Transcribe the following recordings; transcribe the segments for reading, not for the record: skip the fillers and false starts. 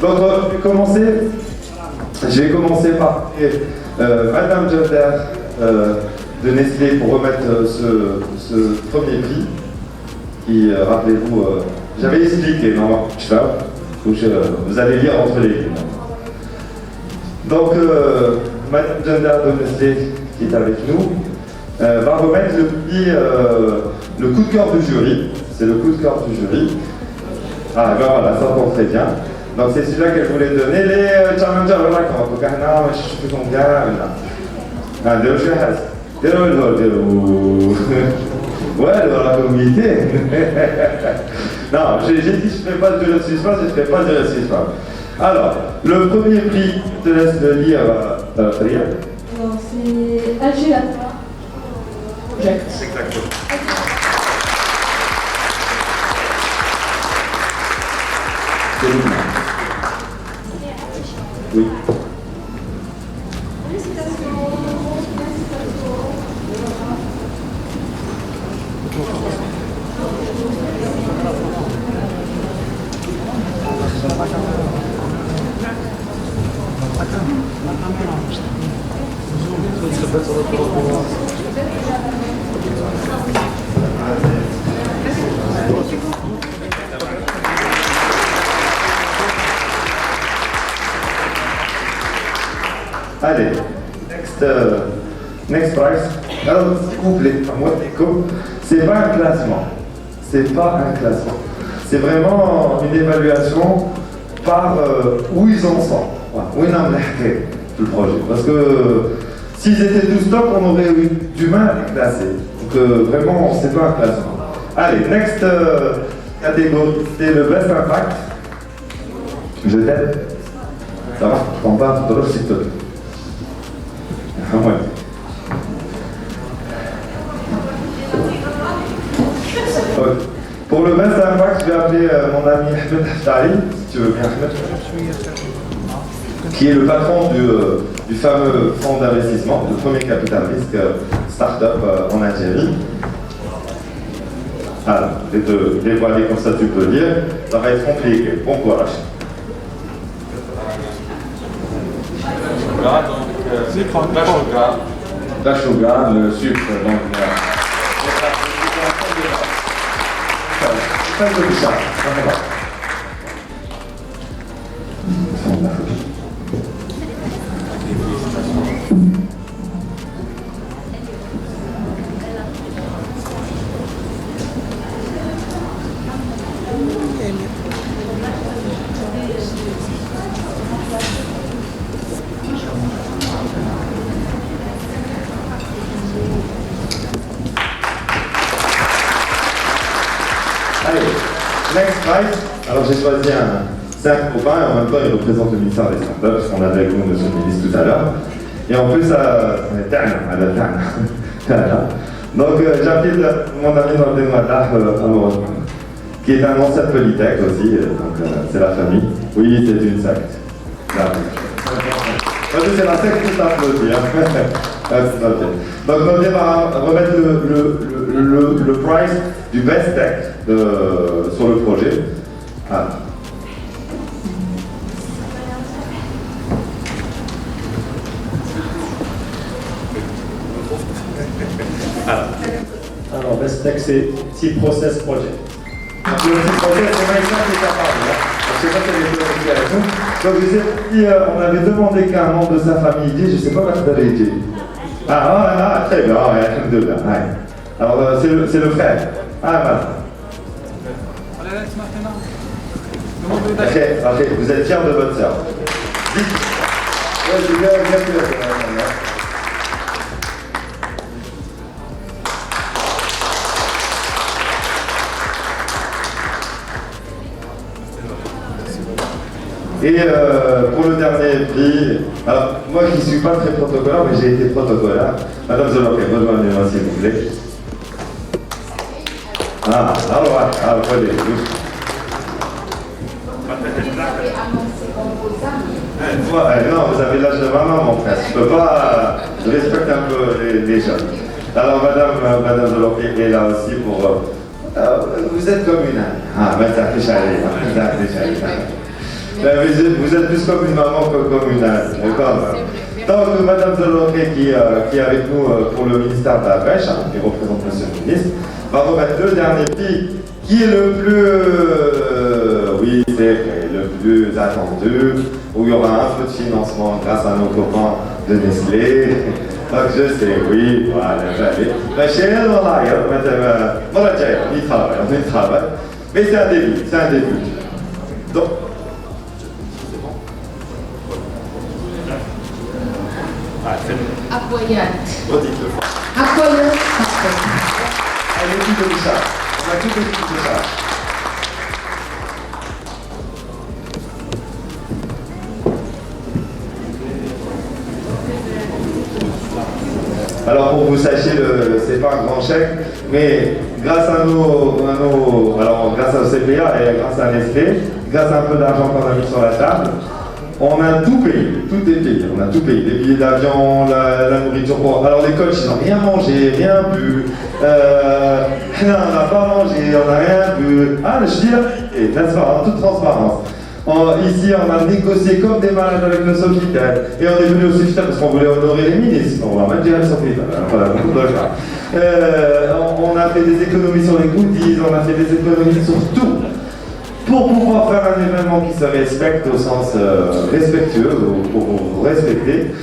Donc, je vais commencer par Madame Gender de Nestlé pour remettre ce premier prix qui, rappelez-vous, j'avais expliqué dans vous allez lire entre les lignes. Donc, Madame Gender de Nestlé, qui est avec nous, va remettre le prix, le coup de cœur du jury. C'est le coup de cœur du jury. Ah, ben voilà, ça tombe très bien. Donc, c'est celui-là qu'elle voulait donner. Les challengers, voilà, quand on regarde, je ne sais plus combien, là. Ah, de ouais, dans la communauté. Non, j'ai dit je ne fais pas de racisme, je ne fais pas de racisme. Alors, le premier prix, je te laisse le lire, Ria. Alors, c'est Alger Latin. Exactement. C'est nous. Oui. Allez, next prize. Alors, complet, c'est pas un classement. C'est pas un classement. C'est vraiment une évaluation par où ils en sont. Où ils en ont le projet. Parce que s'ils étaient tous top, on aurait eu du mal à les classer. Donc vraiment, c'est pas un classement. Allez, next catégorie, c'est le best impact. Je t'aide. Ça va? Je prends pas tout à l'heure, s'il te plaît. Ouais. Okay. Pour le best impact, je vais appeler mon ami Ahmed Haftari, si tu veux bien, Ahmed, qui est le patron du fameux fonds d'investissement, le premier capital risque start-up en Algérie. Alors, les voiler comme ça, tu peux le dire, ça va être compliqué. Bon courage. La sugar, le sucre, donc pas de ça. Next prize. Alors j'ai choisi un 5 copains et en même temps il représente le ministère des startups parce qu'on avait avec nous monsieur le ministre tout à l'heure. Et en plus, donc j'invite mon ami dans le Madar, qui est un ancien Polytech aussi, donc c'est la famille. Oui, c'est une secte. C'est la secte qui s'applaudit. Donc on va remettre le prize du best tech sur le projet. Ah. Alors, best tech, c'est T-Process Project. Donc, le T-Process, c'est Maïssa qui est capable. Je ne sais pas si elle est avec nous. Donc, je sais si on avait demandé qu'un membre de sa famille dise, je ne sais pas quoi ça avait été. Très bien, alhamdoulilah. Alors, c'est le frère. Voilà. Ok, vous êtes fiers de votre sœur. Dites. Ouais, c'est bien sûr. Et pour le dernier prix, alors moi qui ne suis pas très protocolaire, mais j'ai été protocolaire. Madame Zoloké, rejoignez-moi s'il vous plaît. Prenez. Non, vous avez l'âge de ma maman, frère. Je peux pas. Je respecte un peu les jeunes. Alors, Madame Zoloké est là aussi pour. Vous êtes comme une amie. Mais ça fait chaler. Vous êtes plus comme une maman que comme une âne. Donc, Madame Zaloré, qui est avec nous pour le ministère de la Pêche, qui représente Monsieur le ministre, va remettre le dernier prix, qui est le plus, oui, c'est vrai, le plus attendu, où il y aura un peu de financement grâce à nos copains de Nestlé. Donc, je sais, oui, voilà, j'allais. Mais chez elle, voilà, on y travaille. Mais c'est un début, c'est un début. Donc, Apoiat. redites-le. Apoiat. Allez, tout de ça. On a tout de ça. Alors pour que vous sachiez, c'est pas un grand chèque, mais grâce à alors grâce au CPA et grâce à Nestlé, grâce à un peu d'argent qu'on a mis sur la table, on a tout payé, tout est payé, on a tout payé, les billets d'avion, la nourriture. Bon, alors les coachs, ils n'ont rien mangé, rien bu, on n'a pas mangé, on n'a rien bu. Ah, je dis la vérité, n'est-ce pas, en toute transparence. Ici, on a négocié comme des malades avec le Sofitel. Et on est venu au Sofitel parce qu'on voulait honorer les ministres. On va même dire le Sofitel. On a fait des économies sur les goodies, on a fait des économies sur tout. Pour pouvoir faire un événement qui se respecte au sens respectueux, pour vous respecter,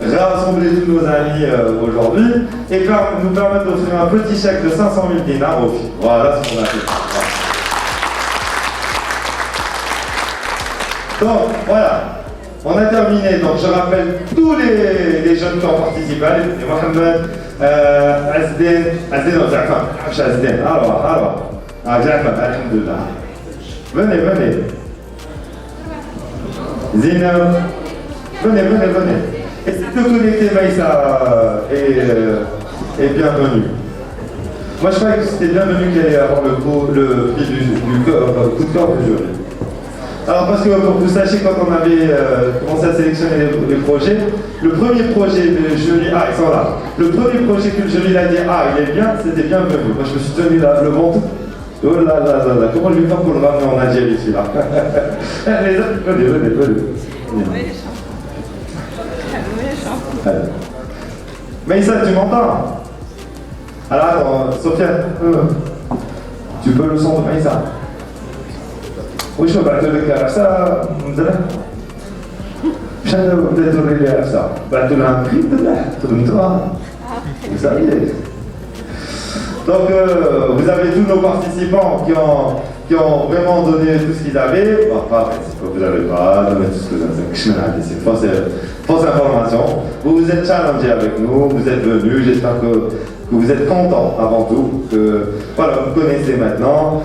rassembler tous nos amis aujourd'hui et nous permettre d'offrir un petit chèque de 500 000 dinars aux filles. Voilà ce qu'on a fait. Donc voilà, on a terminé. Donc je rappelle tous les jeunes qui ont participé. Et Mohamed, Azdin, alors, alhamdulillah. Venez. Zina, venez. Et si vous connectez, Maïssa est bienvenue. Moi je croyais que c'était bienvenu qu'elle allait avoir le prix du coup de cœur du jury. Alors parce que pour que vous sachiez, quand on avait commencé à sélectionner les projets, le premier projet de jury, ils sont là. Le premier projet que le jury a dit, il est bien, c'était bienvenu. Moi je me suis tenu là, le ventre. Oh là, comment je vais faire pour le ramener en Algérie celui-là? Les autres, venez. Mais ça, tu m'entends? Alors attends, Sofiane, tu peux le son de Maïssa? Oui, je vais battre le cœur, ça, je vais battre le cœur, ça. Battre un cri de l'air, vous savez. Donc, vous avez tous nos participants qui ont vraiment donné tout ce qu'ils avaient. Bon, pas vrai, c'est pas que vous n'avez pas donné tout ce que vous avez. C'est une fausse information. Vous vous êtes challengés avec nous, vous êtes venus. J'espère que vous êtes contents avant tout. Voilà, vous connaissez maintenant.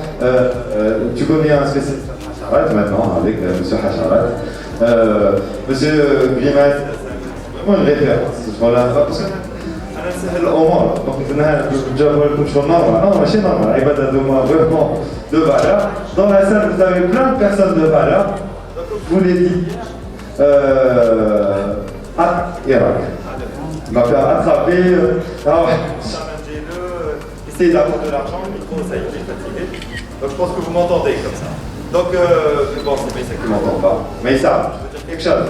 Tu connais un spécialiste Hacharat maintenant avec M. Hacharat. Monsieur Grimal, c'est vraiment une référence. Voilà, parce que c'est الامور دونك في النهايه جابوا لكم شو نورمال non ماشي normal عباده دوما vraiment de valeur. Dans la salle vous avez plein de personnes de valeur, je vous l'ai dit, Irak. Donc attraper, challengez-le, essayez d'avoir de l'argent, le micro ça y est fatigué. Donc je pense que vous m'entendez comme ça. Donc bon c'est Maïssa qui m'entend pas. Maïssa, je veux dire quelque chose.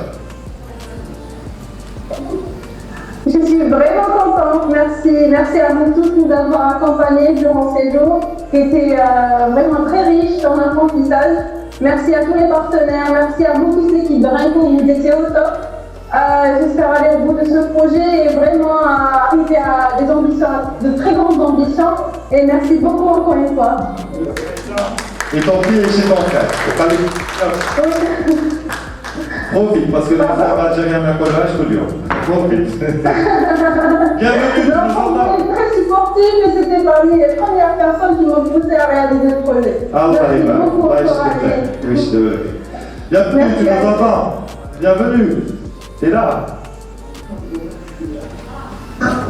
Je suis vraiment contente, merci à vous tous de nous avoir accompagnés durant ces jours qui étaient vraiment très riches en apprentissage. Merci à tous les partenaires, merci à vous tous l'équipe de Renko, vous étiez au top. J'espère aller au bout de ce projet et vraiment arriver à des ambitions, de très grandes ambitions. Et merci beaucoup encore une fois. Et ton pied est chez ton frère, faut pas les... Profite, parce que là, ça va gérer un collage au Lyon. Profite. Bienvenue, tu nous entends. Je suis très supportive, mais c'était parmi les premières personnes qui m'ont poussé à réaliser le projet. Merci beaucoup. Oui, je te veux. Bienvenue, tu nous entends. Bienvenue. T'es là.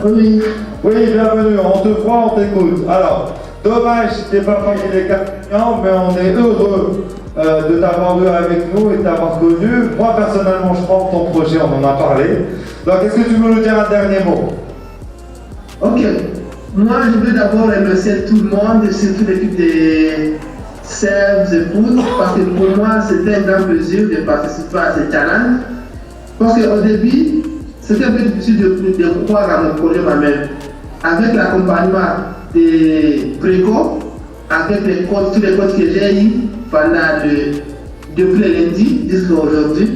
Oui. Oui, bienvenue. On te voit, on t'écoute. Alors, dommage, t'es pas parmi les 4 millions, mais on est heureux de t'avoir eu avec nous et de t'avoir connu. Moi, personnellement, je prends ton projet, on en a parlé. Donc, est-ce que tu veux nous dire un dernier mot? Ok. Moi, je veux d'abord remercier tout le monde, surtout l'équipe de chers époux, parce que pour moi, c'était un grand plaisir de participer à ce challenge. Parce qu'au début, c'était un peu difficile de croire à mon projet moi-même. Avec l'accompagnement des préco, avec tous les coachs que j'ai eus depuis le lundi jusqu'à aujourd'hui,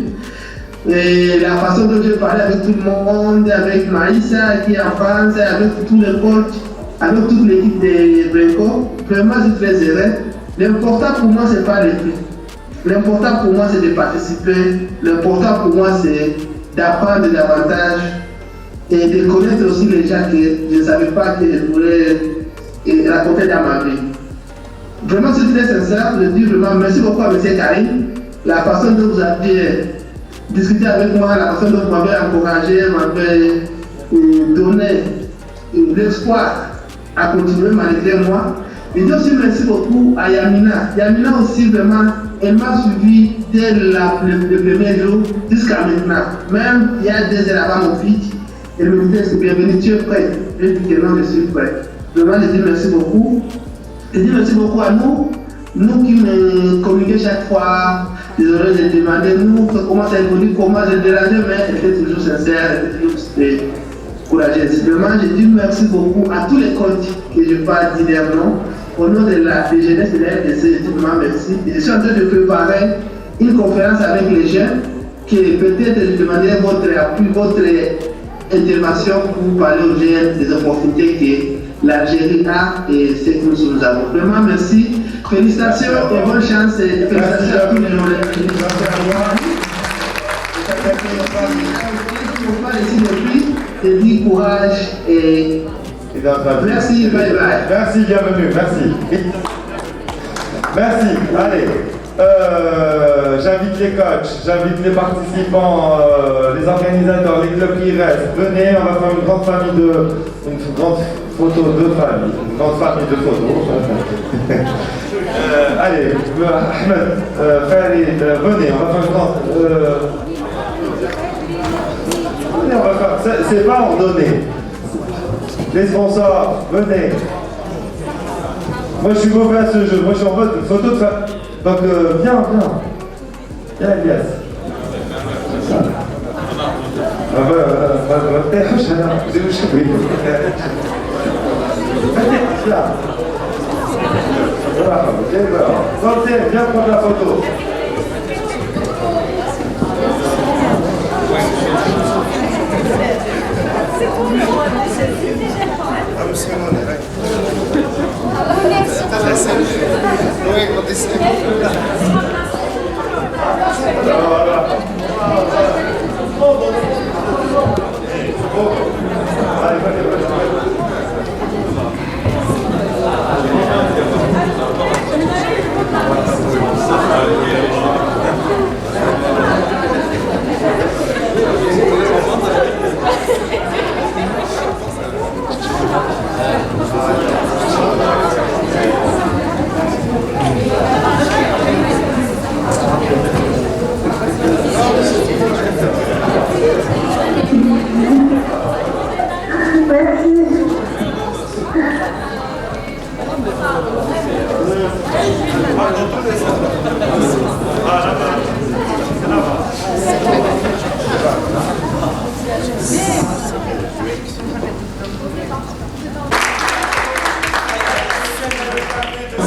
et la façon dont je parlais avec tout le monde, avec Maïssa qui est en France, avec tous les coachs, avec toute l'équipe des préco, vraiment je suis très heureux. L'important pour moi, ce n'est pas les prix. L'important pour moi, c'est de participer. L'important pour moi, c'est d'apprendre davantage et de connaître aussi les gens que je ne savais pas que je voulais raconter dans ma vie. Vraiment, je suis très sincère. Je dis vraiment merci beaucoup à M. Karim. La façon dont vous avez discuté avec moi, la façon dont vous m'avez encouragé, m'avez donné l'espoir à continuer malgré moi. Je dis aussi merci beaucoup à Yamina. Yamina aussi, vraiment, elle m'a suivi dès le premier jour jusqu'à maintenant. Même il y a 2 heures avant mon pitch, elle me disait bienvenue, tu es prêt. Je dis que non, je suis prêt. Vraiment, je dis merci beaucoup. Je dis merci beaucoup à nous qui me communiquons chaque fois. Désolé de demander nous comment ça évolue, comment je dérangeais, mais elle était toujours sincère, elle était toujours courageuse. Vraiment, je dis merci beaucoup à tous les coachs que je parle dire leur nom. Au nom de la jeunesse de la RDC, je dis vraiment merci. Je suis en train de préparer une conférence avec les jeunes qui peut-être je demanderai votre appui, votre intervention pour parler aux jeunes des opportunités que l'Algérie a et ce que nous avons. Vraiment merci. Félicitations et bonne chance. Et félicitations à tous les gens. Merci à moi. Il ne faut pas laisser le prix. Je dis courage et merci, bye bye. Merci, bienvenue, merci. Merci, allez. J'invite les coachs, j'invite les participants, les organisateurs, les clubs qui restent. Venez, on va faire une grande photo de famille, une grande famille de photos. Allez, Ahmed, Farid, venez, on va faire une grande. Venez, on va faire. C'est pas ordonné. Les sponsors, venez. Moi je suis mauvais à ce jeu, moi je suis en mode photo de famille. Donc viens. Viens Elias. Viens prendre la photo.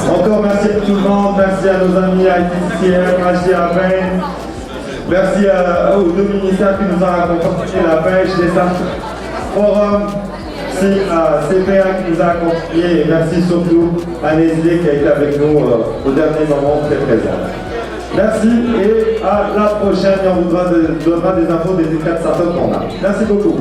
Encore merci à tout le monde, merci à nos amis ITCM, HDAPN, merci aux deux ministères qui nous ont accompagné la pêche, les forums, merci à CPA qui nous a accompagnés et merci surtout à Nestlé qui a été avec nous au dernier moment très présent. Merci et à la prochaine et on vous donnera des infos des 4 startups qu'on a. Merci beaucoup.